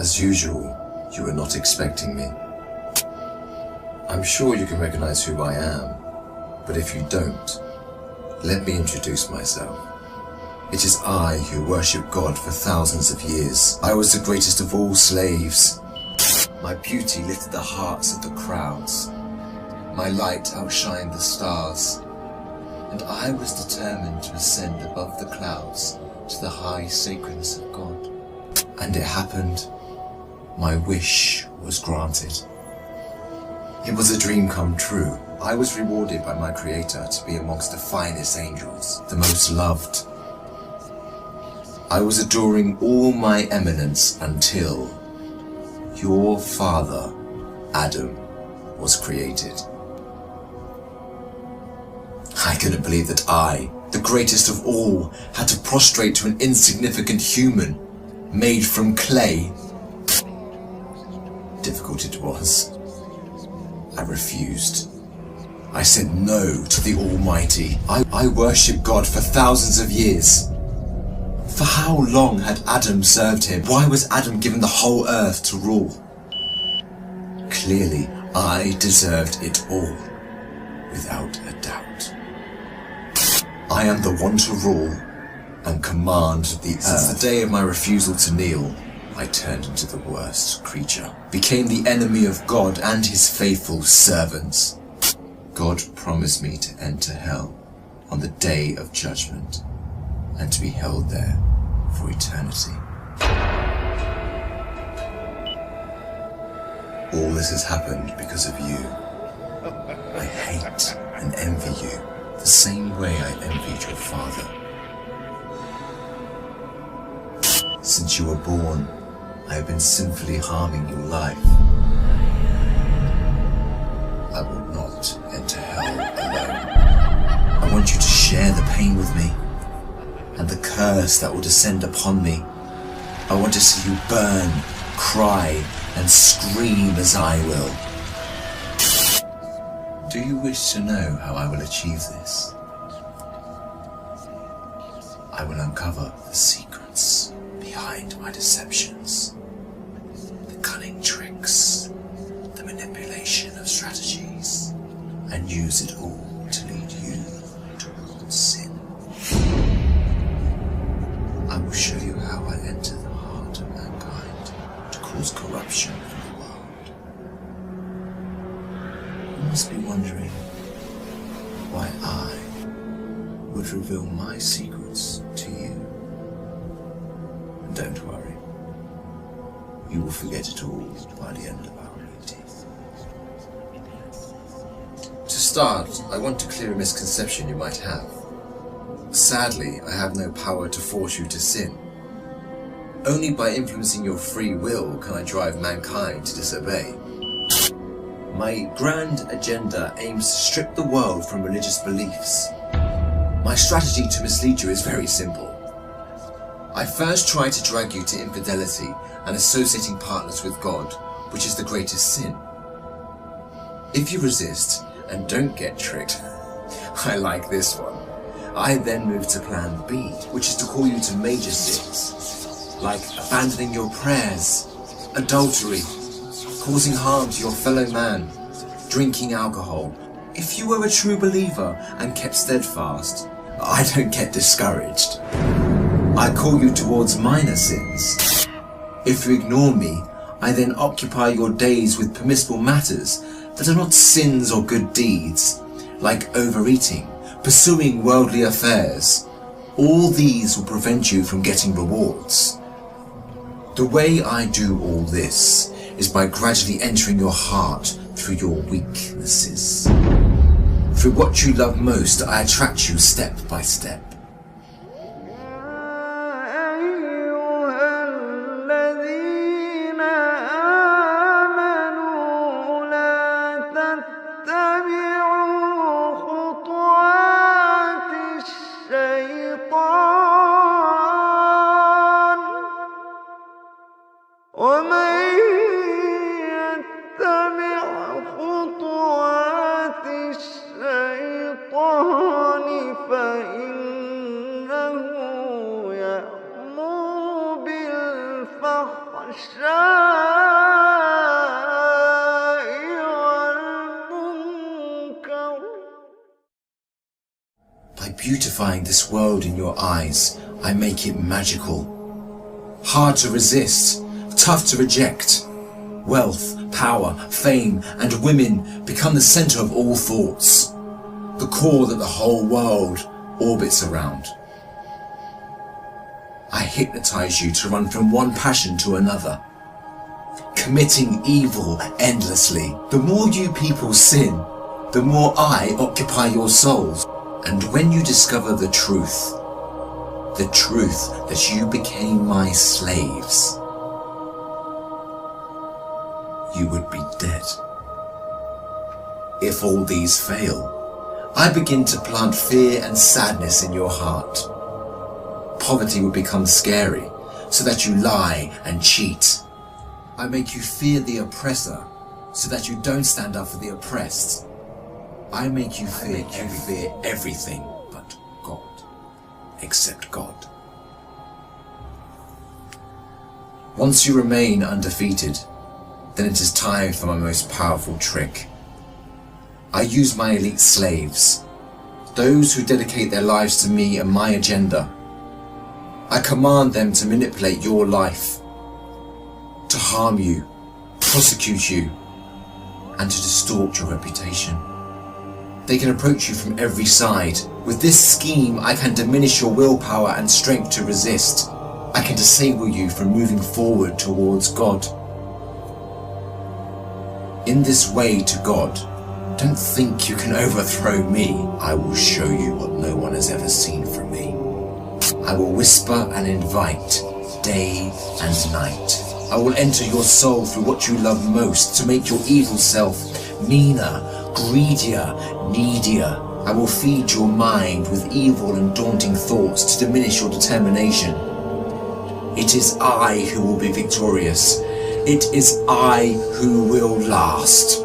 As usual, you were not expecting me. I'm sure you can recognize who I am, but if you don't, let me introduce myself. It is I who worship God for thousands of years. I was the greatest of all slaves. My beauty lifted the hearts of the crowds. My light outshined the stars. And I was determined to ascend above the clouds to the high sacredness of God. And it happened. My wish was granted. It was a dream come true. I was rewarded by my Creator to be amongst the finest angels, the most loved. I was adoring all my eminence until your father, Adam, was created. I couldn't believe that I, the greatest of all, had to prostrate to an insignificant human made from clay. Difficult it was. I refused. I said no to the Almighty. I worshipped God for thousands of years. For how long had Adam served him? Why was Adam given the whole earth to rule? Clearly, I deserved it all, without a doubt. I am the one to rule and command the earth. Since the day of my refusal to kneel, I turned into the worst creature, became the enemy of God and his faithful servants. God promised me to enter hell on the day of judgment and to be held there for eternity. All this has happened because of you. I hate and envy you the same way I envied your father. Since you were born, I have been sinfully harming your life. I will not enter hell alone. I want you to share the pain with me and the curse that will descend upon me. I want to see you burn, cry, and scream as I will. Do you wish to know how I will achieve this? I will uncover the secrets behind my deceptions, the cunning tricks, the manipulation of strategies, and use it all to lead you towards sin. I will show you how I enter the heart of mankind to cause corruption in the world. You must be wondering why I would reveal my secrets to you. And don't worry, you will forget it all by the end of our meeting. To start, I want to clear a misconception you might have. Sadly, I have no power to force you to sin. Only by influencing your free will can I drive mankind to disobey. My grand agenda aims to strip the world from religious beliefs. My strategy to mislead you is very simple. I first try to drag you to infidelity and associating partners with God, which is the greatest sin. If you resist and don't get tricked, I like this one. I then move to plan B, which is to call you to major sins, like abandoning your prayers, adultery, causing harm to your fellow man, drinking alcohol. If you were a true believer and kept steadfast, I don't get discouraged. I call you towards minor sins. If you ignore me, I then occupy your days with permissible matters that are not sins or good deeds, like overeating, pursuing worldly affairs. All these will prevent you from getting rewards. The way I do all this is by gradually entering your heart through your weaknesses. Through what you love most, I attract you step by step. فإن beautifying this world in your eyes, I make it magical. Hard to resist, tough to reject. Wealth, power, fame, and women become the center of all thoughts, the core that the whole world orbits around. I hypnotize you to run from one passion to another, committing evil endlessly. The more you people sin, the more I occupy your souls. And when you discover the truth that you became my slaves, you would be dead. If all these fail, I begin to plant fear and sadness in your heart. Poverty would become scary, so that you lie and cheat. I make you fear the oppressor, so that you don't stand up for the oppressed. I make you fear everything but God, except God. Once you remain undefeated, then it is time for my most powerful trick. I use my elite slaves, those who dedicate their lives to me and my agenda. I command them to manipulate your life, to harm you, prosecute you, and to distort your reputation. They can approach you from every side. With this scheme, I can diminish your willpower and strength to resist. I can disable you from moving forward towards God. In this way to God, don't think you can overthrow me. I will show you what no one has ever seen from me. I will whisper and invite, day and night. I will enter your soul through what you love most to make your evil self meaner, greedier, needier. I will feed your mind with evil and daunting thoughts to diminish your determination. It is I who will be victorious. It is I who will last.